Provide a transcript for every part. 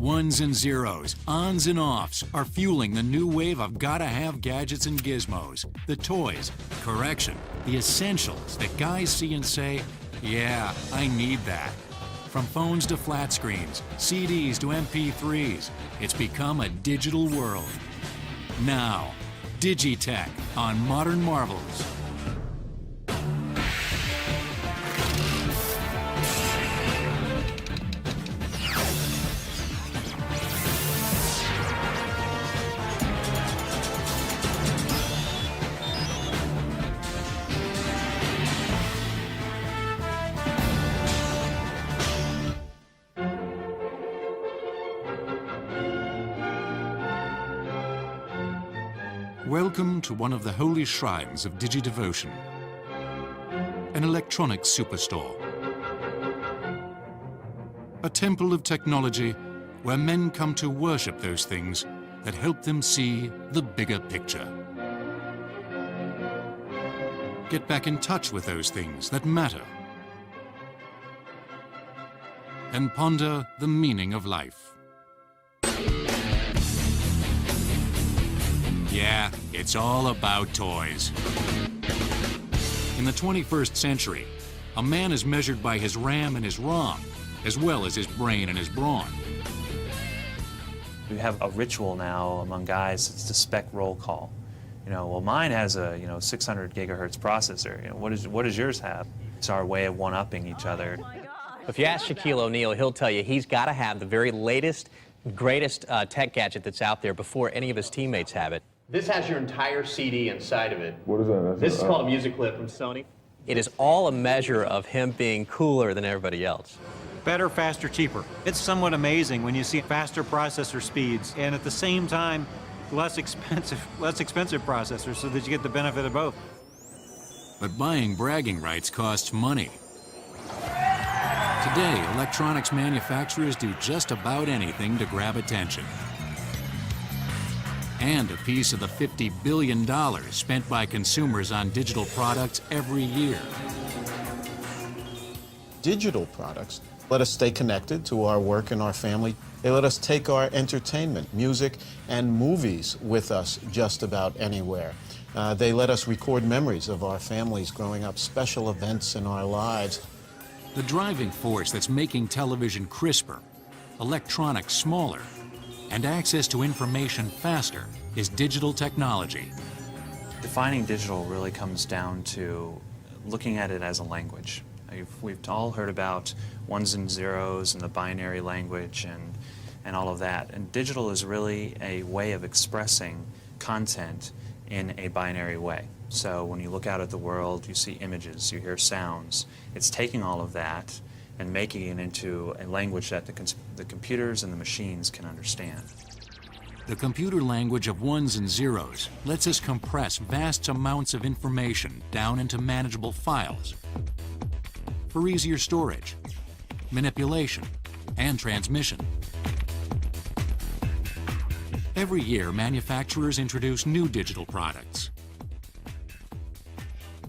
Ones and zeros, ons and offs are fueling the new wave of gotta-have gadgets and gizmos. The toys, correction, the essentials that guys see and say, yeah, I need that. From phones to flat screens, CDs to MP3s, it's become a digital world. Now, Digitech on Modern Marvels. Welcome to one of the holy shrines of digidevotion, an electronics superstore. A temple of technology where men come to worship those things that help them see the bigger picture. Get back in touch with those things that matter and ponder the meaning of life. Yeah, it's all about toys. In the 21st century, a man is measured by his RAM and his ROM, as well as his brain and his brawn. We have a ritual now among guys, it's the spec roll call. Well, mine has a 600 gigahertz processor. What does yours have? It's our way of one-upping each other. If you ask Shaquille O'Neal, he'll tell you he's got to have the very latest, greatest tech gadget that's out there before any of his teammates have it. This has your entire CD inside of it. What is that? This is called a music clip from Sony. It is all a measure of him being cooler than everybody else. Better, faster, cheaper. It's somewhat amazing when you see faster processor speeds and at the same time less expensive processors so that you get the benefit of both. But buying bragging rights costs money. Today, electronics manufacturers do just about anything to grab attention. And a piece of the $50 billion spent by consumers on digital products every year. Digital products let us stay connected to our work and our family. They let us take our entertainment, music, and movies with us just about anywhere. They let us record memories of our families growing up, special events in our lives. The driving force that's making television crisper, electronics smaller, and access to information faster is digital technology. Defining digital really comes down to looking at it as a language. We've all heard about ones and zeros and the binary language and all of that. And digital is really a way of expressing content in a binary way. So when you look out at the world, you see images, you hear sounds. It's taking all of that and making it into a language that the computers and the machines can understand. The computer language of ones and zeros lets us compress vast amounts of information down into manageable files for easier storage, manipulation, and transmission. Every year, manufacturers introduce new digital products.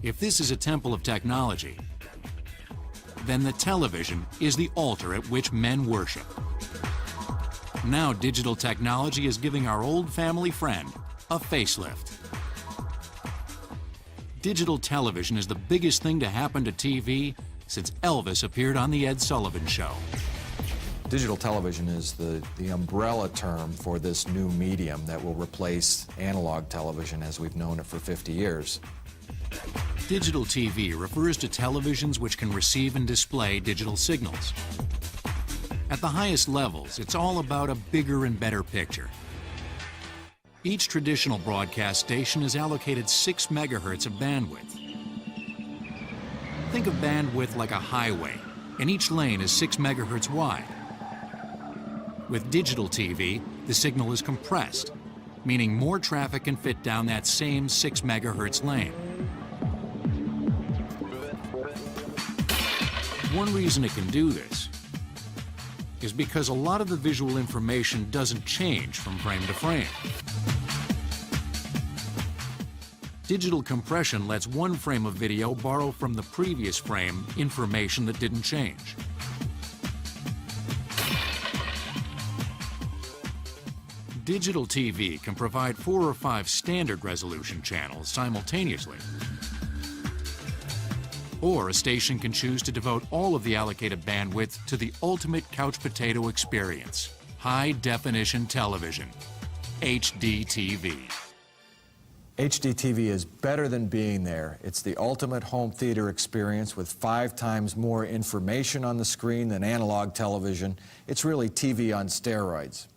If this is a temple of technology, then the television is the altar at which men worship. Now digital technology is giving our old family friend a facelift. Digital television is the biggest thing to happen to TV since Elvis appeared on The Ed Sullivan Show. Digital television is the umbrella term for this new medium that will replace analog television as we've known it for 50 years. Digital TV refers to televisions which can receive and display digital signals. At the highest levels, it's all about a bigger and better picture. Each traditional broadcast station is allocated 6 megahertz of bandwidth. Think of bandwidth like a highway, and each lane is 6 megahertz wide. With digital TV, the signal is compressed, meaning more traffic can fit down that same 6 megahertz lane. One reason it can do this is because a lot of the visual information doesn't change from frame to frame. Digital compression lets one frame of video borrow from the previous frame information that didn't change. digital TV can provide 4 or 5 standard resolution channels simultaneously. Or a station can choose to devote all of the allocated bandwidth to the ultimate couch potato experience, high-definition television, HDTV. HDTV is better than being there. It's the ultimate home theater experience with 5 times more information on the screen than analog television. It's really TV on steroids.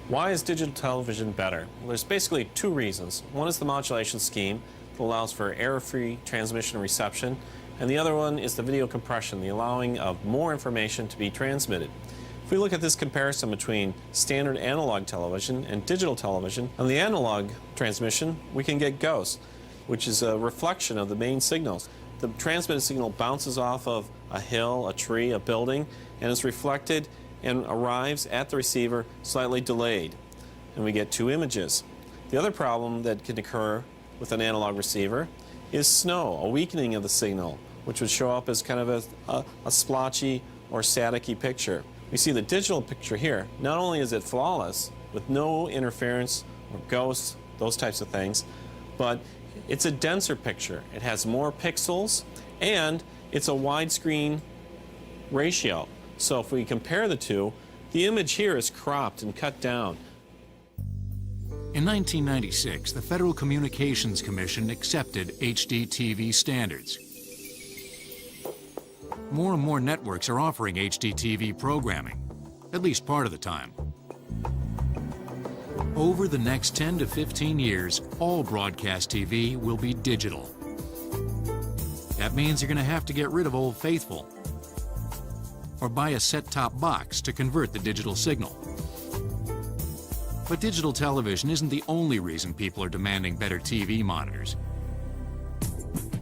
Why is digital television better? Well, there's basically 2 reasons. One is the modulation scheme that allows for error-free transmission and reception, and the other one is the video compression, the allowing of more information to be transmitted. If we look at this comparison between standard analog television and digital television, on the analog transmission, we can get ghosts, which is a reflection of the main signals. The transmitted signal bounces off of a hill, a tree, a building, and is reflected and arrives at the receiver slightly delayed, and we get 2 images. The other problem that can occur with an analog receiver is snow, a weakening of the signal, which would show up as kind of a splotchy or staticky picture. We see the digital picture here. Not only is it flawless, with no interference or ghosts, those types of things, but it's a denser picture. It has more pixels, and it's a widescreen ratio. So if we compare the two, the image here is cropped and cut down. In 1996, the Federal Communications Commission accepted HDTV standards. More and more networks are offering HDTV programming, at least part of the time. Over the next 10 to 15 years, all broadcast TV will be digital. That means you're going to have to get rid of Old Faithful or buy a set-top box to convert the digital signal. But digital television isn't the only reason people are demanding better TV monitors.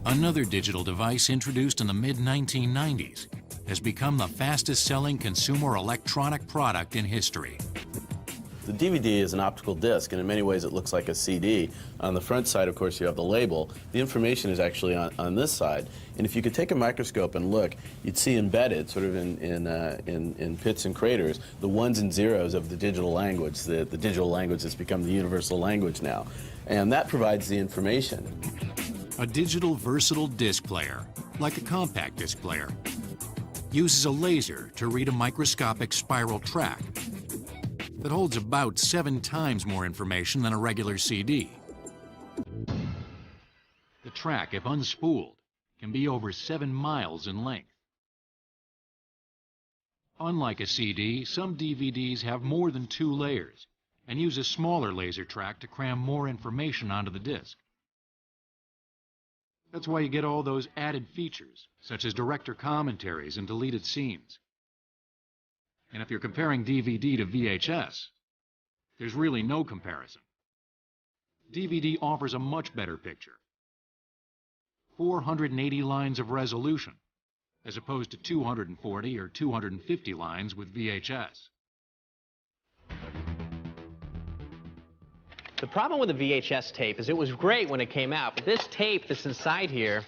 Another digital device introduced in the mid-1990s has become the fastest-selling consumer electronic product in history. The DVD is an optical disc, and in many ways it looks like a CD. On the front side, of course, you have the label. The information is actually on this side. And if you could take a microscope and look, you'd see embedded, sort of in pits and craters, the 1s and 0s of the digital language. The digital language has become the universal language now. And that provides the information. A digital versatile disc player, like a compact disc player, uses a laser to read a microscopic spiral track that holds about 7 times more information than a regular CD. The track, if unspooled, can be over 7 miles in length. Unlike a CD, some DVDs have more than 2 layers and use a smaller laser track to cram more information onto the disc. That's why you get all those added features, such as director commentaries and deleted scenes. And if you're comparing DVD to VHS, there's really no comparison. DVD offers a much better picture. 480 lines of resolution, as opposed to 240 or 250 lines with VHS. The problem with the VHS tape is it was great when it came out, but this tape that's inside here,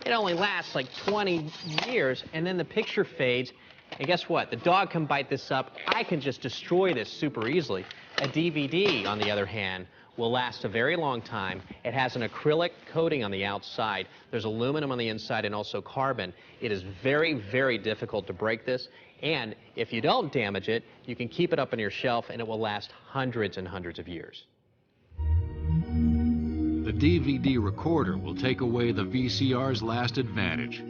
it only lasts like 20 years, and then the picture fades. And guess what? The dog can bite this up. I can just destroy this super easily. A DVD, on the other hand, will last a very long time. It has an acrylic coating on the outside. There's aluminum on the inside and also carbon. It is very, very difficult to break this. And if you don't damage it, you can keep it up on your shelf and it will last hundreds and hundreds of years. The DVD recorder will take away the VCR's last advantage.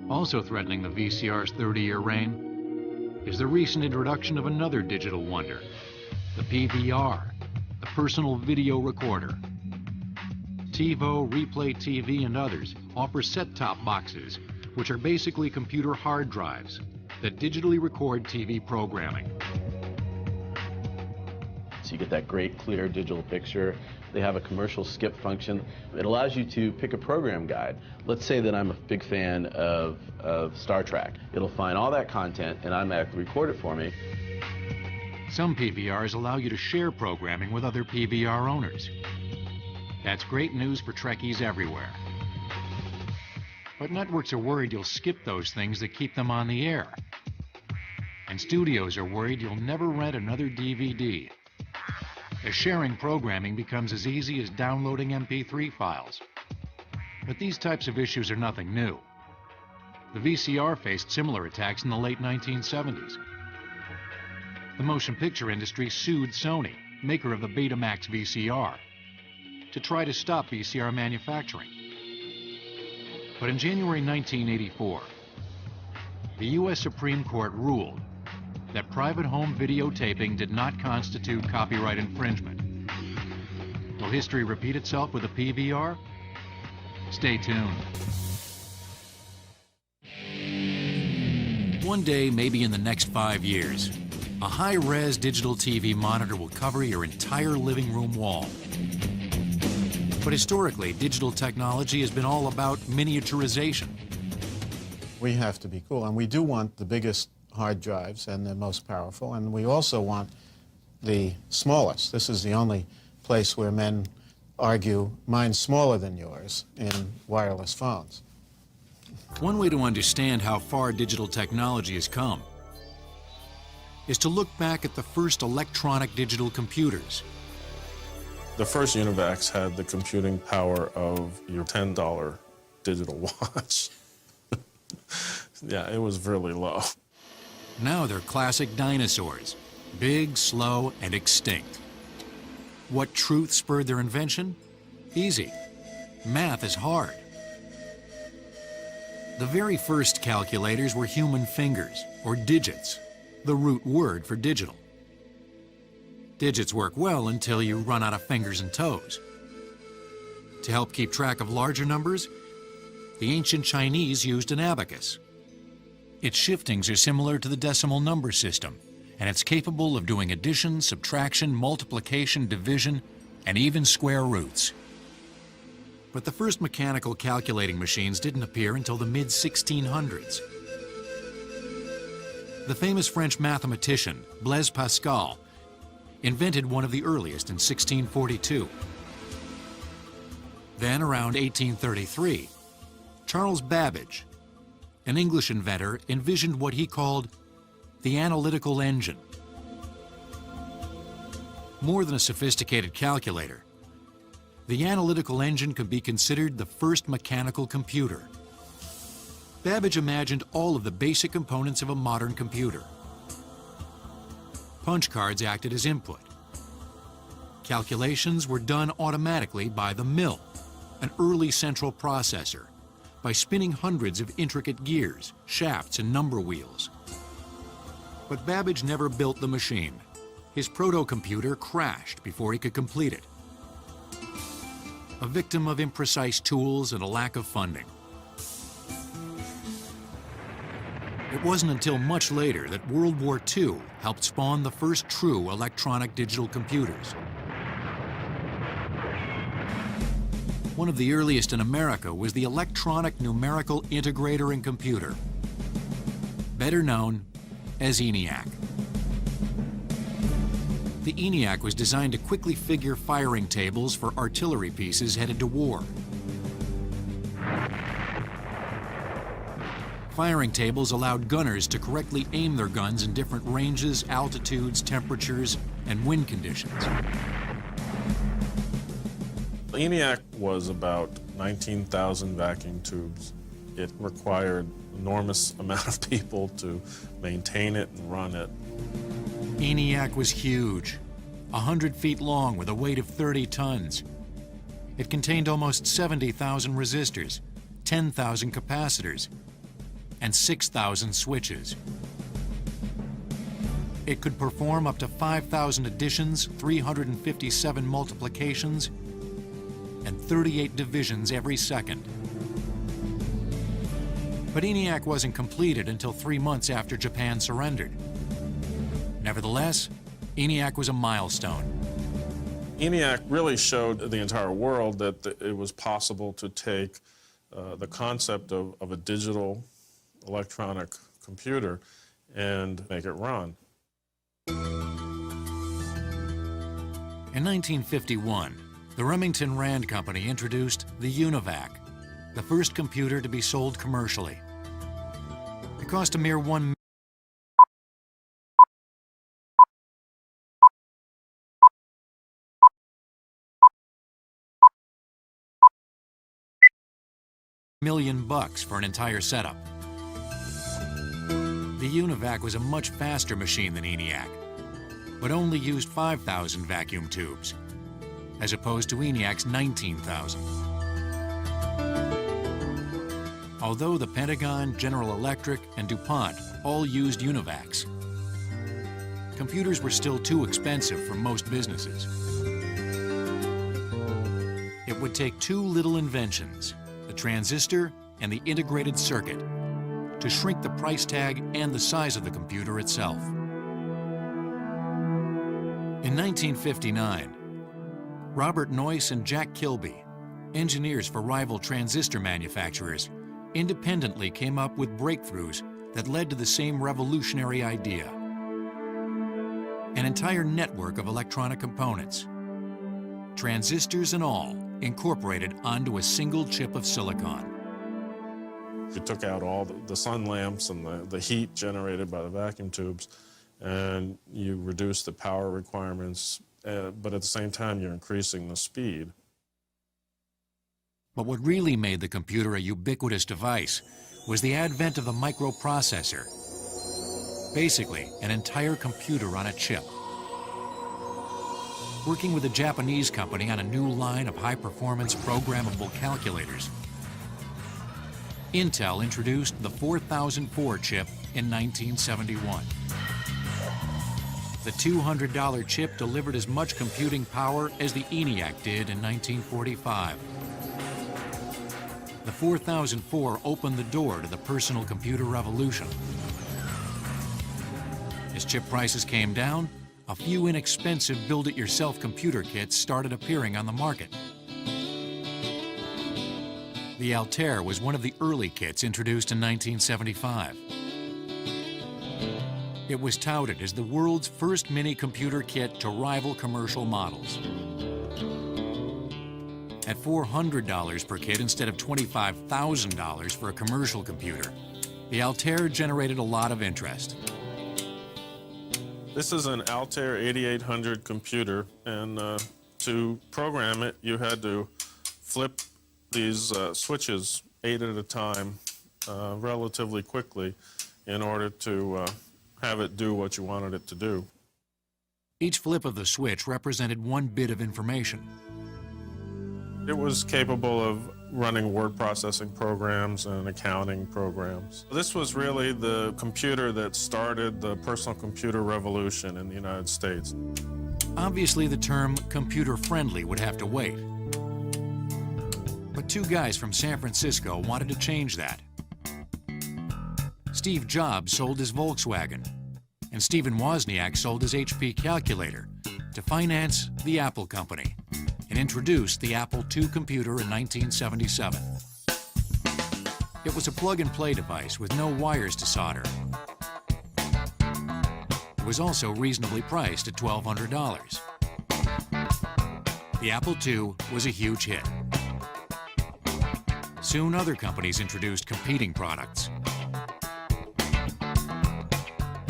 Also threatening the VCR's 30-year reign is the recent introduction of another digital wonder, the PVR, the personal video recorder. TiVo, Replay TV, and others offer set-top boxes, which are basically computer hard drives that digitally record TV programming. So you get that great, clear digital picture. They have a commercial skip function. It allows you to pick a program guide. Let's say that I'm a big fan of Star Trek. It'll find all that content and automatically record it for me. Some PVRs allow you to share programming with other PVR owners. That's great news for Trekkies everywhere. But networks are worried you'll skip those things that keep them on the air. And and studios are worried you'll never rent another DVD. As sharing programming becomes as easy as downloading MP3 files. But these types of issues are nothing new. The VCR faced similar attacks in the late 1970s. The motion picture industry sued Sony, maker of the Betamax VCR, to try to stop VCR manufacturing. But in January 1984, the U.S. Supreme Court ruled that private home videotaping did not constitute copyright infringement. Will history repeat itself with a PVR? Stay tuned. One day, maybe in the next 5 years, a high-res digital TV monitor will cover your entire living room wall. But historically, digital technology has been all about miniaturization. We have to be cool, and we do want the biggest hard drives and the most powerful, and we also want the smallest. This is the only place where men argue mine's smaller than yours in wireless phones. One way to understand how far digital technology has come is to look back at the first electronic digital computers. The first Univacs had the computing power of your $10 digital watch. Yeah, it was really low. Now they're classic dinosaurs, big, slow, and extinct. What truth spurred their invention? Easy. Math is hard. The very first calculators were human fingers, or digits, the root word for digital. Digits work well until you run out of fingers and toes. To help keep track of larger numbers, the ancient Chinese used an abacus. Its shiftings are similar to the decimal number system, and it's capable of doing addition, subtraction, multiplication, division, and even square roots. But the first mechanical calculating machines didn't appear until the mid-1600s. The famous French mathematician, Blaise Pascal, invented one of the earliest in 1642. Then, around 1833, Charles Babbage, an English inventor, envisioned what he called the analytical engine. More than a sophisticated calculator, the analytical engine could be considered the first mechanical computer. Babbage imagined all of the basic components of a modern computer. Punch cards acted as input. Calculations were done automatically by the mill, an early central processor, by spinning hundreds of intricate gears, shafts, and number wheels. But Babbage never built the machine. His proto-computer crashed before he could complete it. A victim of imprecise tools and a lack of funding. It wasn't until much later that World War II helped spawn the first true electronic digital computers. One of the earliest in America was the Electronic Numerical Integrator and Computer, better known as ENIAC. The ENIAC was designed to quickly figure firing tables for artillery pieces headed to war. Firing tables allowed gunners to correctly aim their guns in different ranges, altitudes, temperatures, and wind conditions. The ENIAC was about 19,000 vacuum tubes. It required an enormous amount of people to maintain it and run it. ENIAC was huge, 100 feet long with a weight of 30 tons. It contained almost 70,000 resistors, 10,000 capacitors, and 6,000 switches. It could perform up to 5,000 additions, 357 multiplications, and 38 divisions every second. But ENIAC wasn't completed until 3 months after Japan surrendered. Nevertheless, ENIAC was a milestone. ENIAC really showed the entire world that it was possible to take the concept of a digital electronic computer and make it run. In 1951, the Remington Rand Company introduced the UNIVAC, the first computer to be sold commercially. It cost a mere $1 million for an entire setup. The Univac was a much faster machine than ENIAC, but only used 5,000 vacuum tubes, as opposed to ENIAC's 19,000. Although the Pentagon, General Electric, and DuPont all used Univacs, computers were still too expensive for most businesses. It would take two little inventions, the transistor and the integrated circuit, to shrink the price tag and the size of the computer itself. In 1959, Robert Noyce and Jack Kilby, engineers for rival transistor manufacturers, independently came up with breakthroughs that led to the same revolutionary idea: an entire network of electronic components, transistors and all, incorporated onto a single chip of silicon. You took out all the sun lamps and the heat generated by the vacuum tubes, and you reduced the power requirements, but at the same time you're increasing the speed. But what really made the computer a ubiquitous device was the advent of the microprocessor. Basically, an entire computer on a chip. Working with a Japanese company on a new line of high-performance programmable calculators, Intel introduced the 4004 chip in 1971. The $200 chip delivered as much computing power as the ENIAC did in 1945. The 4004 opened the door to the personal computer revolution. As chip prices came down, a few inexpensive build-it-yourself computer kits started appearing on the market. The Altair was one of the early kits introduced in 1975. It was touted as the world's first mini-computer kit to rival commercial models. At $400 per kit instead of $25,000 for a commercial computer, the Altair generated a lot of interest. This is an Altair 8800 computer, and to program it, you had to flip these switches 8 at a time relatively quickly in order to have it do what you wanted it to do. Each flip of the switch represented one bit of information. It was capable of running word processing programs and accounting programs. This was really the computer that started the personal computer revolution in the United States. Obviously, the term computer-friendly would have to wait. But two guys from San Francisco wanted to change that. Steve Jobs sold his Volkswagen, and Stephen Wozniak sold his HP calculator to finance the Apple company and introduced the Apple II computer in 1977. It was a plug-and-play device with no wires to solder. It was also reasonably priced at $1,200. The Apple II was a huge hit. Soon other companies introduced competing products.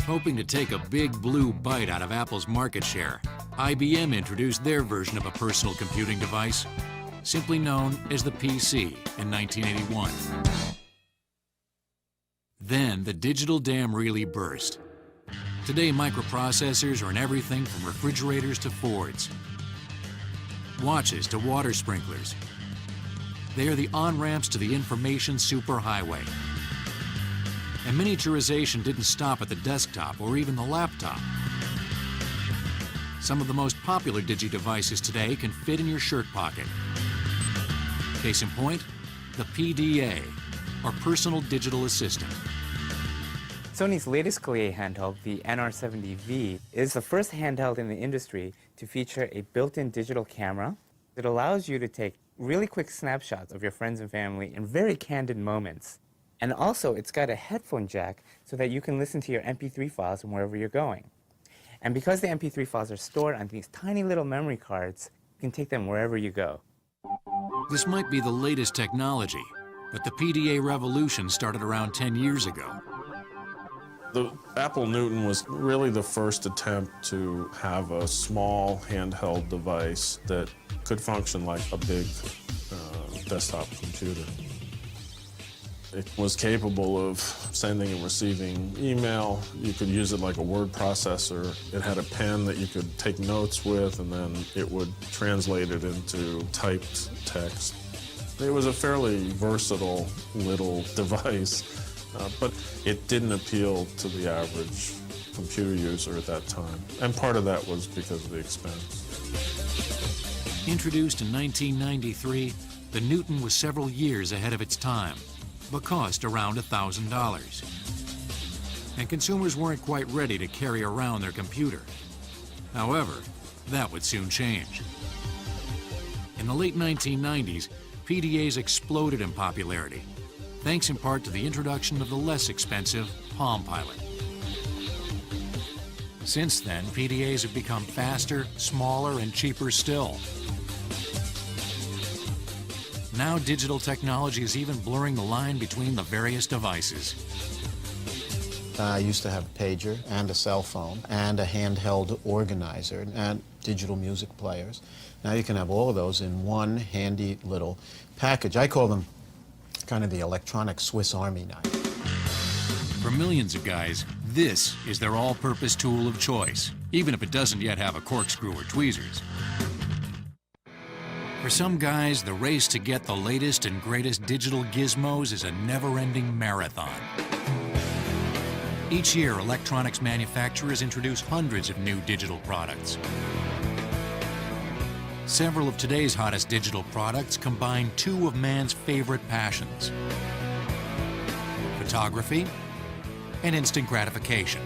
Hoping to take a big blue bite out of Apple's market share, IBM introduced their version of a personal computing device, simply known as the PC, in 1981. Then the digital dam really burst. Today, microprocessors are in everything from refrigerators to Fords, watches to water sprinklers. They are the on-ramps to the information superhighway. And miniaturization didn't stop at the desktop or even the laptop. Some of the most popular digi-devices today can fit in your shirt pocket. Case in point, the PDA, or Personal Digital Assistant. Sony's latest Collier handheld, the NR70V, is the first handheld in the industry to feature a built-in digital camera that allows you to take really quick snapshots of your friends and family in very candid moments. And also, it's got a headphone jack so that you can listen to your MP3 files from wherever you're going. And because the MP3 files are stored on these tiny little memory cards, you can take them wherever you go. This might be the latest technology, but the PDA revolution started around 10 years ago. The Apple Newton was really the first attempt to have a small handheld device that could function like a big desktop computer. It was capable of sending and receiving email. You could use it like a word processor. It had a pen that you could take notes with, and then it would translate it into typed text. It was a fairly versatile little device, but it didn't appeal to the average computer user at that time. And part of that was because of the expense. Introduced in 1993, the Newton was several years ahead of its time, but cost around $1,000. And consumers weren't quite ready to carry around their computer. However, that would soon change. In the late 1990s, PDAs exploded in popularity, thanks in part to the introduction of the less expensive Palm Pilot. Since then, PDAs have become faster, smaller, and cheaper still. Now digital technology is even blurring the line between the various devices. I used to have a pager and a cell phone and a handheld organizer and digital music players. Now you can have all of those in one handy little package. I call them kind of the electronic Swiss Army knife. For millions of guys, this is their all-purpose tool of choice, even if it doesn't yet have a corkscrew or tweezers. For some guys, the race to get the latest and greatest digital gizmos is a never-ending marathon. Each year, electronics manufacturers introduce hundreds of new digital products. Several of today's hottest digital products combine two of man's favorite passions: photography and instant gratification.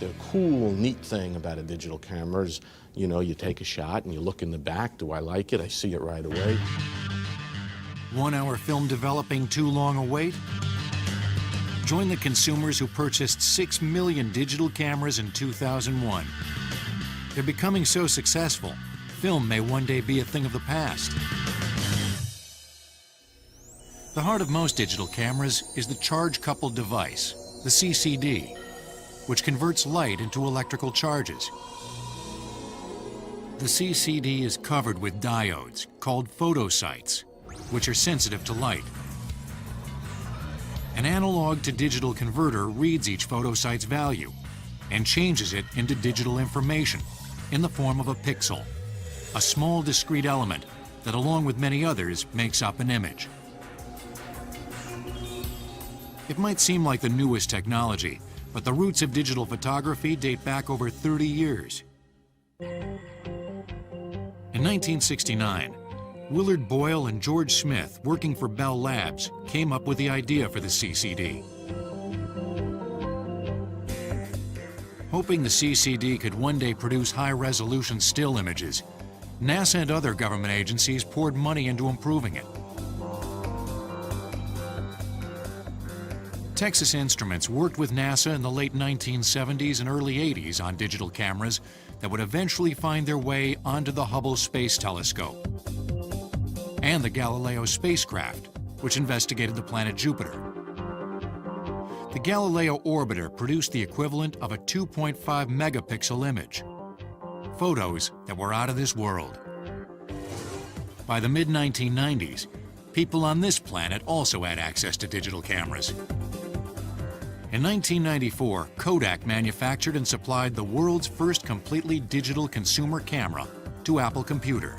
The cool, neat thing about a digital camera is, you know, you take a shot and you look in the back. Do I like it? I see it right away. 1 hour film developing too long a wait? Join the consumers who purchased 6 million digital cameras in 2001. They're becoming so successful, film may one day be a thing of the past. The heart of most digital cameras is the charge-coupled device, the CCD, which converts light into electrical charges. The CCD is covered with diodes called photosites, which are sensitive to light. An analog to digital converter reads each photosite's value and changes it into digital information in the form of a pixel, a small discrete element that, along with many others, makes up an image. It might seem like the newest technology, but the roots of digital photography date back over 30 years. In 1969, Willard Boyle and George Smith, working for Bell Labs, came up with the idea for the CCD. Hoping the CCD could one day produce high-resolution still images, NASA and other government agencies poured money into improving it. Texas Instruments worked with NASA in the late 1970s and early 80s on digital cameras that would eventually find their way onto the Hubble Space Telescope and the Galileo spacecraft, which investigated the planet Jupiter. The Galileo orbiter produced the equivalent of a 2.5 megapixel image, photos that were out of this world. By the mid-1990s, people on this planet also had access to digital cameras. In 1994, Kodak manufactured and supplied the world's first completely digital consumer camera to Apple Computer,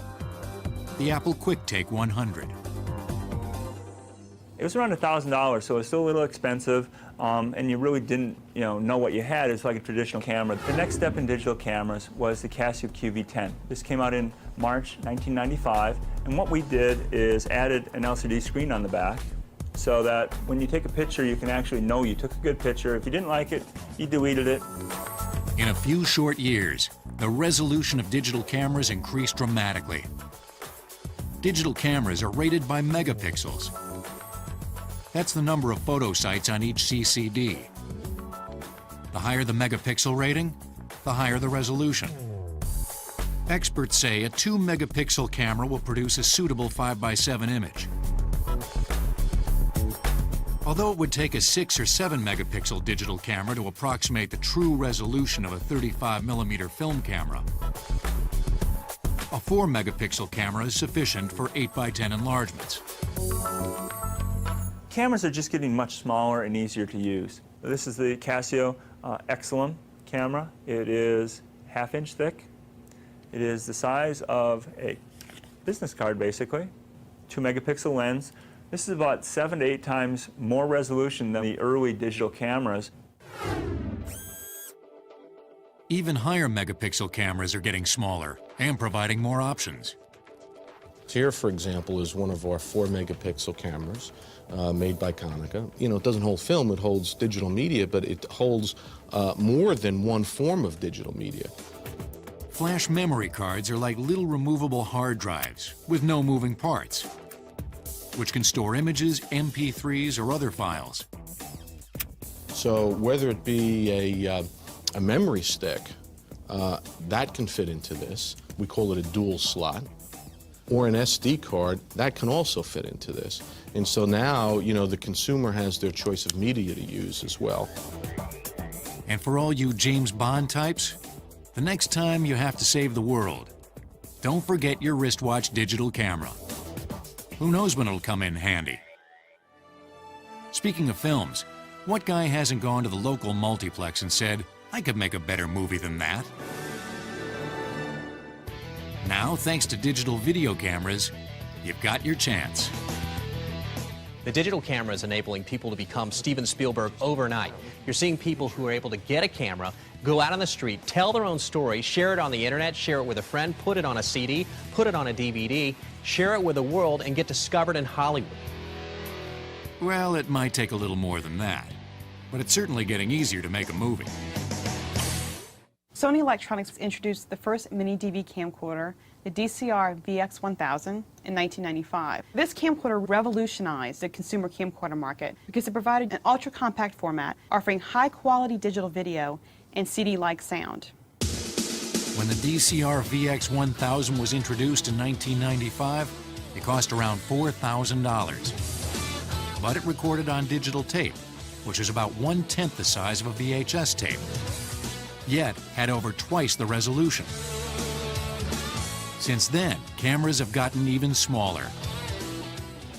the Apple QuickTake 100. It was around $1,000, so it was still a little expensive, and you really didn't, know what you had. It's like a traditional camera. The next step in digital cameras was the Casio QV10. This came out in March 1995, and what we did is added an LCD screen on the back, so that when you take a picture, you can actually know you took a good picture. If you didn't like it, you deleted it. In a few short years, the resolution of digital cameras increased dramatically. Digital cameras are rated by megapixels. That's the number of photosites on each CCD. The higher the megapixel rating, the higher the resolution. Experts say a 2 megapixel camera will produce a suitable 5:7 image. Although it would take a 6 or 7 megapixel digital camera to approximate the true resolution of a 35mm film camera, a 4 megapixel camera is sufficient for 8:10 enlargements. cameras are just getting much smaller and easier to use. This is the Casio Excelum camera. It is half-inch thick. It is the size of a business card, basically. 2-megapixel lens. This is about 7 to 8 times more resolution than the early digital cameras. Even higher megapixel cameras are getting smaller and providing more options. Here, for example, is one of our 4-megapixel cameras made by Konica. You know, it doesn't hold film, it holds digital media, but it holds more than one form of digital media. Flash memory cards are like little removable hard drives with no moving parts, which can store images, MP3s, or other files. So whether it be a memory stick, that can fit into this. We call it a dual slot. Or an SD card, that can also fit into this. And so now, you know, the consumer has their choice of media to use as well. And for all you James Bond types, the next time you have to save the world, don't forget your wristwatch digital camera. Who knows when it'll come in handy? Speaking of films, what guy hasn't gone to the local multiplex and said, I could make a better movie than that? Now, thanks to digital video cameras, you've got your chance. The digital camera is enabling people to become Steven Spielberg overnight. You're seeing people who are able to get a camera, go out on the street, tell their own story, share it on the internet, share it with a friend, put it on a CD, put it on a DVD, share it with the world, and get discovered in Hollywood. Well, it might take a little more than that, but it's certainly getting easier to make a movie. Sony Electronics introduced the first mini-DV camcorder, the DCR VX1000, in 1995. This camcorder revolutionized the consumer camcorder market because it provided an ultra-compact format offering high-quality digital video and CD-like sound. When the DCR VX1000 was introduced in 1995, it cost around $4,000. But it recorded on digital tape, which is about 1/10 the size of a VHS tape, yet had over twice the resolution. Since then, cameras have gotten even smaller.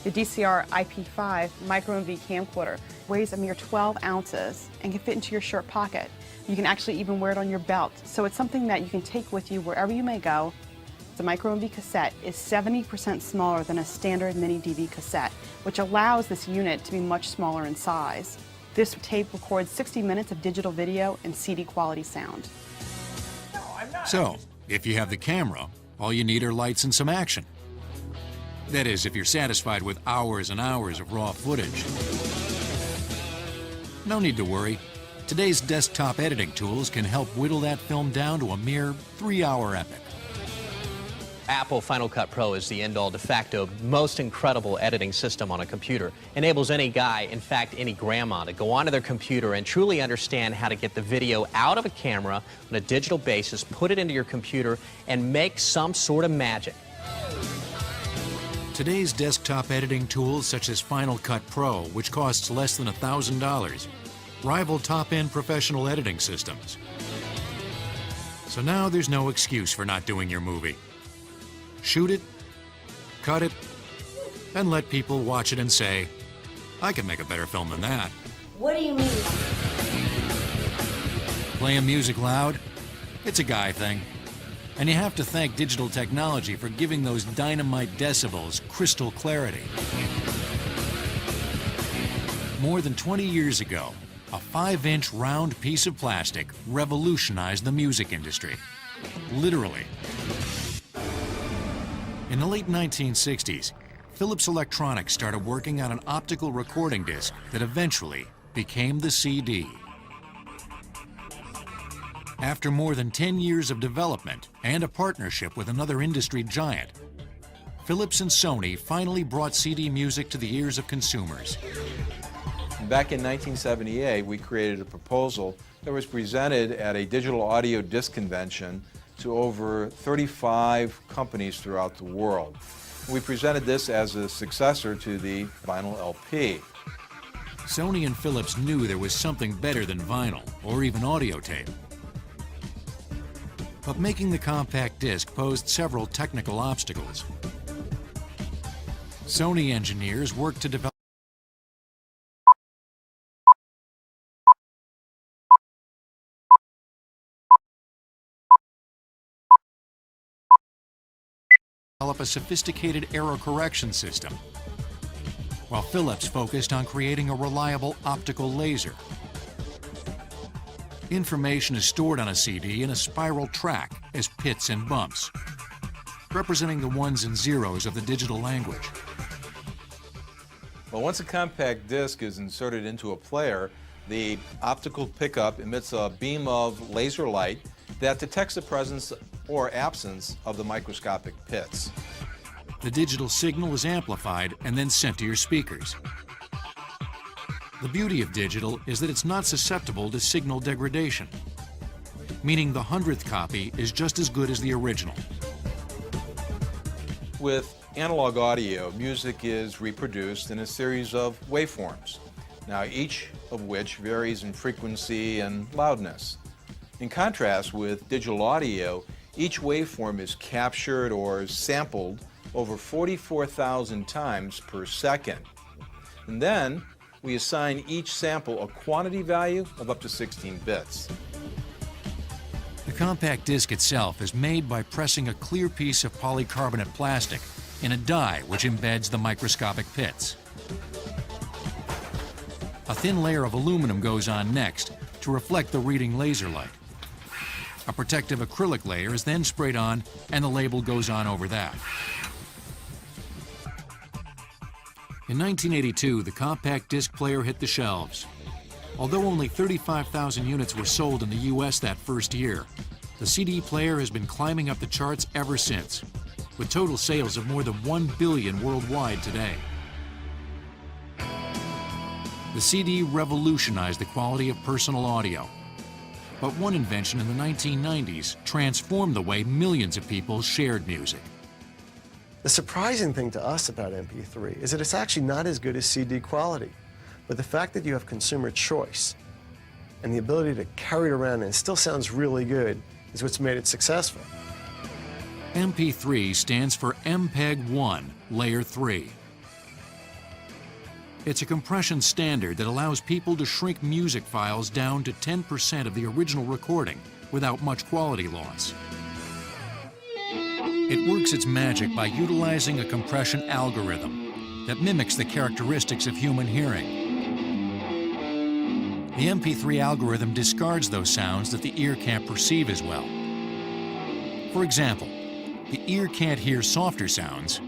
The DCR IP5 micro-MV camcorder weighs a mere 12 ounces and can fit into your shirt pocket. You can actually even wear it on your belt, so it's something that you can take with you wherever you may go. The micro-MV cassette is 70% smaller than a standard mini-DV cassette, which allows this unit to be much smaller in size. This tape records 60 minutes of digital video and CD quality sound. So, if you have the camera, all you need are lights and some action. That is, if you're satisfied with hours and hours of raw footage. No need to worry. Today's desktop editing tools can help whittle that film down to a mere 3-hour epic. Apple Final Cut Pro is the end-all de facto most incredible editing system on a computer. Enables any guy, in fact any grandma, to go onto their computer and truly understand how to get the video out of a camera on a digital basis, put it into your computer, and make some sort of magic. Today's desktop editing tools such as Final Cut Pro, which costs less than $1,000, rival top-end professional editing systems. So now there's no excuse for not doing your movie. Shoot it, cut it, and let people watch it and say, I can make a better film than that. What do you mean? Playing music loud? It's a guy thing. And you have to thank digital technology for giving those dynamite decibels crystal clarity. More than 20 years ago, a 5-inch round piece of plastic revolutionized the music industry. Literally. In the late 1960s, Philips Electronics started working on an optical recording disc that eventually became the CD. After more than 10 years of development and a partnership with another industry giant, Philips and Sony finally brought CD music to the ears of consumers. Back in 1978, we created a proposal that was presented at a digital audio disc convention to over 35 companies throughout the world. We presented this as a successor to the vinyl LP. Sony and Philips knew there was something better than vinyl or even audio tape. But making the compact disc posed several technical obstacles. Sony engineers worked to develop develop a sophisticated error correction system, while Philips focused on creating a reliable optical laser. Information is stored on a CD in a spiral track as pits and bumps, representing the ones and zeros of the digital language. Well, once a compact disc is inserted into a player, the optical pickup emits a beam of laser light that detects the presence or absence of the microscopic pits. The digital signal is amplified and then sent to your speakers. The beauty of digital is that it's not susceptible to signal degradation, meaning the 100th copy is just as good as the original. With analog audio, music is reproduced in a series of waveforms, now each of which varies in frequency and loudness. In contrast with digital audio, each waveform is captured or sampled over 44,000 times per second. And then we assign each sample a quantity value of up to 16 bits. The compact disc itself is made by pressing a clear piece of polycarbonate plastic in a die which embeds the microscopic pits. A thin layer of aluminum goes on next to reflect the reading laser light. A protective acrylic layer is then sprayed on and the label goes on over that. In 1982, the compact disc player hit the shelves. Although only 35,000 units were sold in the US that first year, the CD player has been climbing up the charts ever since, with total sales of more than 1 billion worldwide today. The CD revolutionized the quality of personal audio. But one invention in the 1990s transformed the way millions of people shared music. The surprising thing to us about MP3 is that it's actually not as good as CD quality. But the fact that you have consumer choice and the ability to carry it around and it still sounds really good is what's made it successful. MP3 stands for MPEG-1, Layer 3. It's a compression standard that allows people to shrink music files down to 10% of the original recording without much quality loss. It works its magic by utilizing a compression algorithm that mimics the characteristics of human hearing. The MP3 algorithm discards those sounds that the ear can't perceive as well. For example, the ear can't hear softer sounds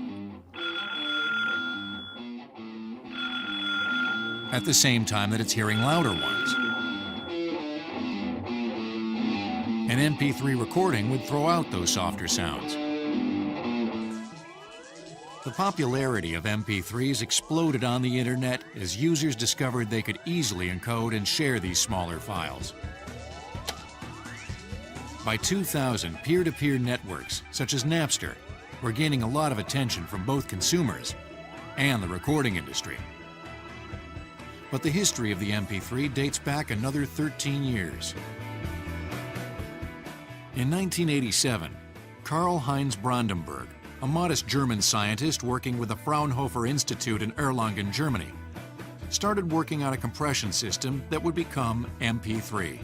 at the same time that it's hearing louder ones. An MP3 recording would throw out those softer sounds. The popularity of MP3s exploded on the internet as users discovered they could easily encode and share these smaller files. By 2000, peer-to-peer networks, such as Napster, were gaining a lot of attention from both consumers and the recording industry. But the history of the MP3 dates back another 13 years. In 1987, Karl-Heinz Brandenburg, a modest German scientist working with the Fraunhofer Institute in Erlangen, Germany, started working on a compression system that would become MP3.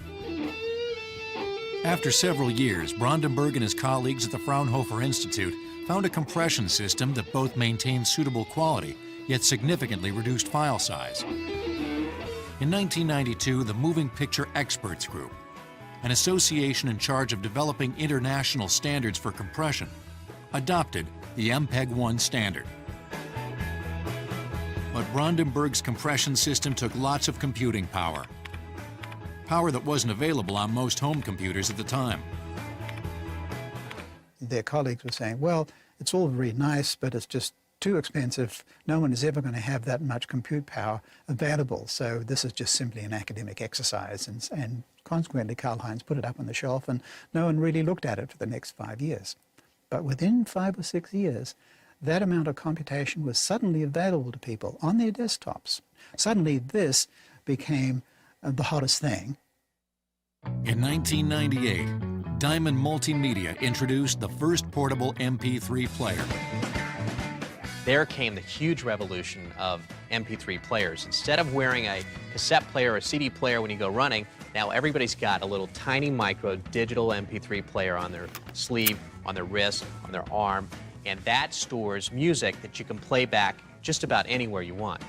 After several years, Brandenburg and his colleagues at the Fraunhofer Institute found a compression system that both maintained suitable quality, yet significantly reduced file size. In 1992, the Moving Picture Experts Group, an association in charge of developing international standards for compression, adopted the MPEG-1 standard. But Brandenburg's compression system took lots of computing power that wasn't available on most home computers at the time. Their colleagues were saying, well, it's all very nice, but it's just too expensive. No one is ever going to have that much compute power available, so this is just simply an academic exercise. And consequently, Karl-Heinz put it up on the shelf, and no one really looked at it for the next 5 years. But within 5 or 6 years, that amount of computation was suddenly available to people on their desktops. Suddenly, this became the hottest thing. In 1998, Diamond Multimedia introduced the first portable MP3 player. There came the huge revolution of MP3 players. Instead of wearing a cassette player or a CD player when you go running, now everybody's got a little tiny micro digital MP3 player on their sleeve, on their wrist, on their arm, and that stores music that you can play back just about anywhere you want.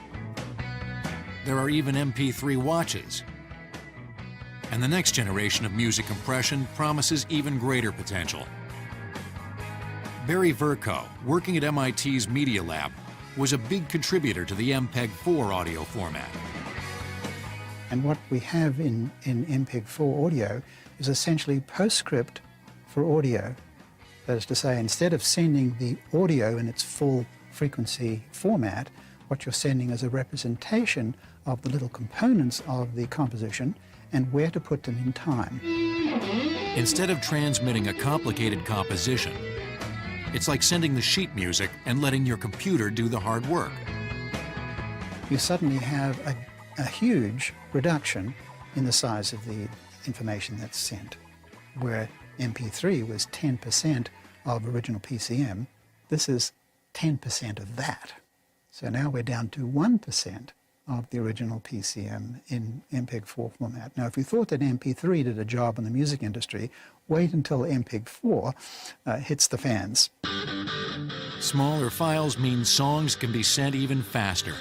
There are even MP3 watches. And the next generation of music compression promises even greater potential. Barry Vercoe, working at MIT's Media Lab, was a big contributor to the MPEG-4 audio format. And what we have in MPEG-4 audio is essentially postscript for audio. That is to say, instead of sending the audio in its full frequency format, what you're sending is a representation of the little components of the composition and where to put them in time. Instead of transmitting a complicated composition, it's like sending the sheet music and letting your computer do the hard work. You suddenly have a huge reduction in the size of the information that's sent. Where MP3 was 10% of original PCM, this is 10% of that. So now we're down to 1% of the original PCM in MPEG-4 format. Now, if you thought that MP3 did a job in the music industry, wait until MPEG-4 hits the fans. Smaller files mean songs can be sent even faster.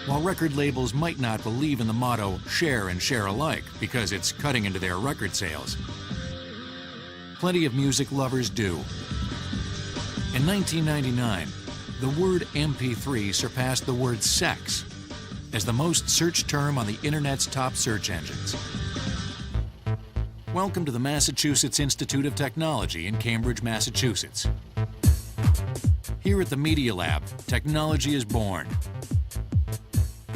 While record labels might not believe in the motto, share and share alike, because it's cutting into their record sales, plenty of music lovers do. In 1999, the word MP3 surpassed the word sex as the most searched term on the Internet's top search engines. Welcome to the Massachusetts Institute of Technology in Cambridge, Massachusetts. Here at the Media Lab, technology is born.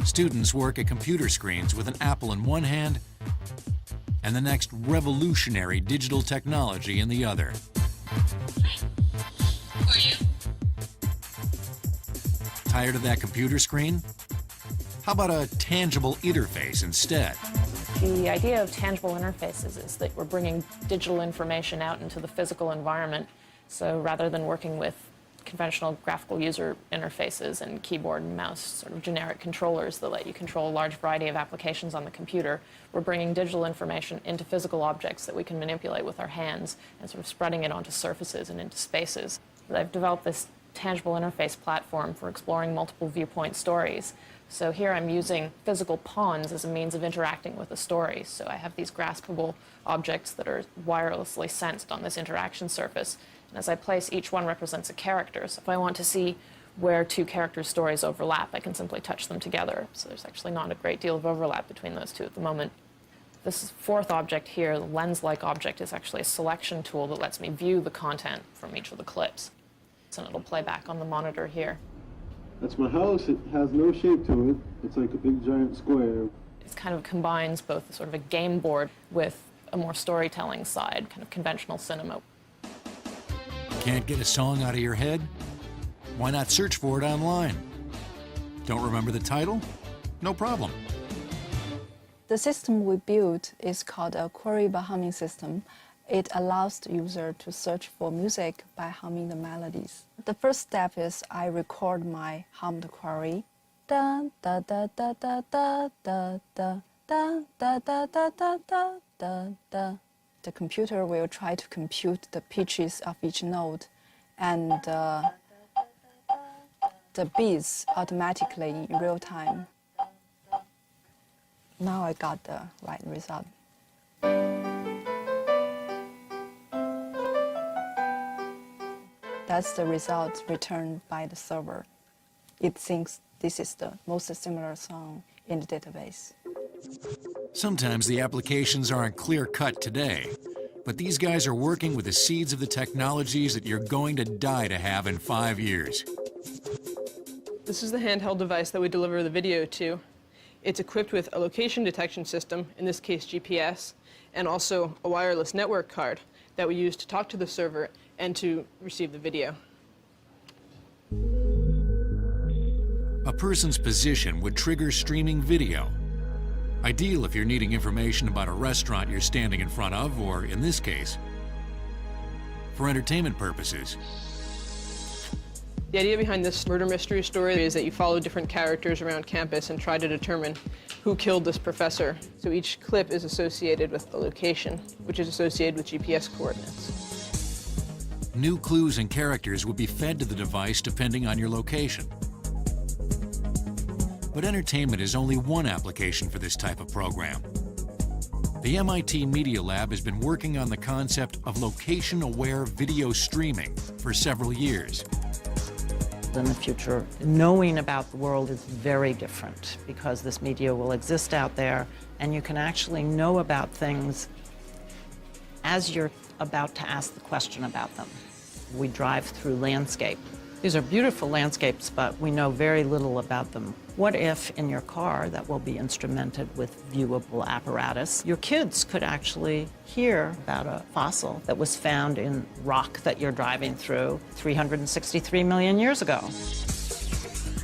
Students work at computer screens with an apple in one hand and the next revolutionary digital technology in the other. Tired of that computer screen? How about a tangible interface instead? The idea of tangible interfaces is that we're bringing digital information out into the physical environment. So rather than working with conventional graphical user interfaces and keyboard and mouse, sort of generic controllers that let you control a large variety of applications on the computer, we're bringing digital information into physical objects that we can manipulate with our hands and sort of spreading it onto surfaces and into spaces. I've developed this tangible interface platform for exploring multiple viewpoint stories. So here I'm using physical pawns as a means of interacting with a story. So I have these graspable objects that are wirelessly sensed on this interaction surface. And as I place, each one represents a character. So if I want to see where two characters' stories overlap, I can simply touch them together. So there's actually not a great deal of overlap between those two at the moment. This fourth object here, the lens-like object, is actually a selection tool that lets me view the content from each of the clips. And it'll play back on the monitor here. That's my house. It has no shape to it. It's like a big giant square. It kind of combines both sort of a game board with a more storytelling side, kind of conventional cinema. Can't get a song out of your head? Why not search for it online? Don't remember the title? No problem. The system we built is called a query by humming system. It allows the user to search for music by humming the melodies. The first step is I record my hummed query. Da da da da da da da da da da da da da da da. The computer will try to compute the pitches of each note and the beats automatically in real time. Now I got the right result. That's the result returned by the server. It thinks this is the most similar song in the database. Sometimes the applications aren't clear-cut today, but these guys are working with the seeds of the technologies that you're going to die to have in 5 years. This is the handheld device that we deliver the video to. It's equipped with a location detection system, in this case GPS, and also a wireless network card that we use to talk to the server and to receive the video. A person's position would trigger streaming video. Ideal if you're needing information about a restaurant you're standing in front of, or in this case, for entertainment purposes. The idea behind this murder mystery story is that you follow different characters around campus and try to determine who killed this professor. So each clip is associated with a location, which is associated with GPS coordinates. New clues and characters would be fed to the device depending on your location. But entertainment is only one application for this type of program. The MIT Media Lab has been working on the concept of location-aware video streaming for several years. In the future, knowing about the world is very different because this media will exist out there and you can actually know about things as you're about to ask the question about them. We drive through landscape. These are beautiful landscapes, but we know very little about them. What if in your car that will be instrumented with viewable apparatus, your kids could actually hear about a fossil that was found in rock that you're driving through 363 million years ago?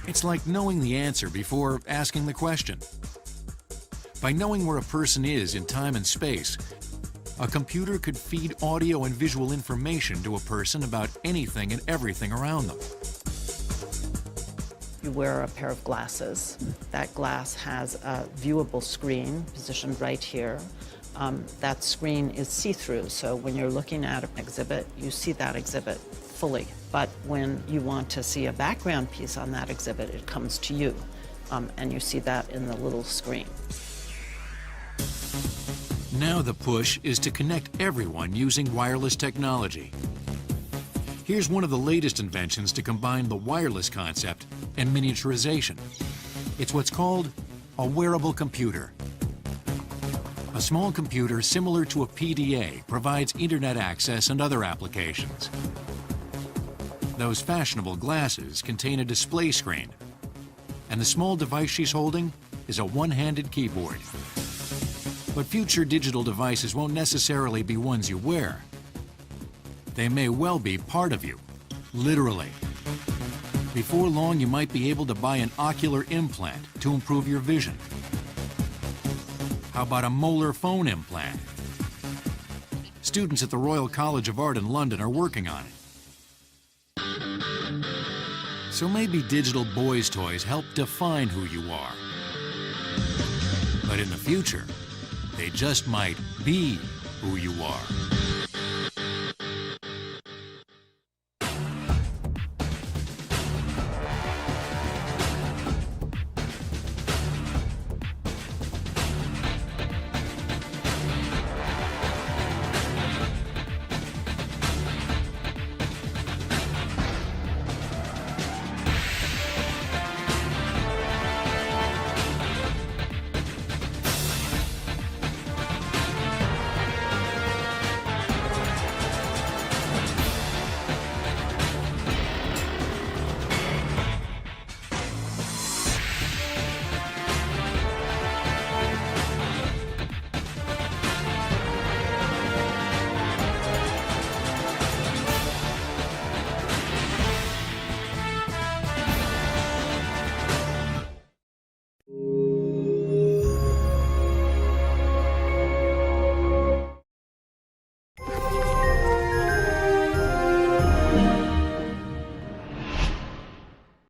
It's like knowing the answer before asking the question. By knowing where a person is in time and space, a computer could feed audio and visual information to a person about anything and everything around them. You wear a pair of glasses. That glass has a viewable screen positioned right here. That screen is see-through, so when you're looking at an exhibit, you see that exhibit fully. But when you want to see a background piece on that exhibit, it comes to you, and you see that in the little screen. Now the push is to connect everyone using wireless technology. Here's one of the latest inventions to combine the wireless concept and miniaturization. It's what's called a wearable computer. A small computer similar to a PDA provides internet access and other applications. Those fashionable glasses contain a display screen, and the small device she's holding is a one-handed keyboard. But future digital devices won't necessarily be ones you wear. They may well be part of you, literally. Before long, you might be able to buy an ocular implant to improve your vision. How about a molar phone implant? Students at the Royal College of Art in London are working on it. So maybe digital boys' toys help define who you are. But in the future, they just might be who you are.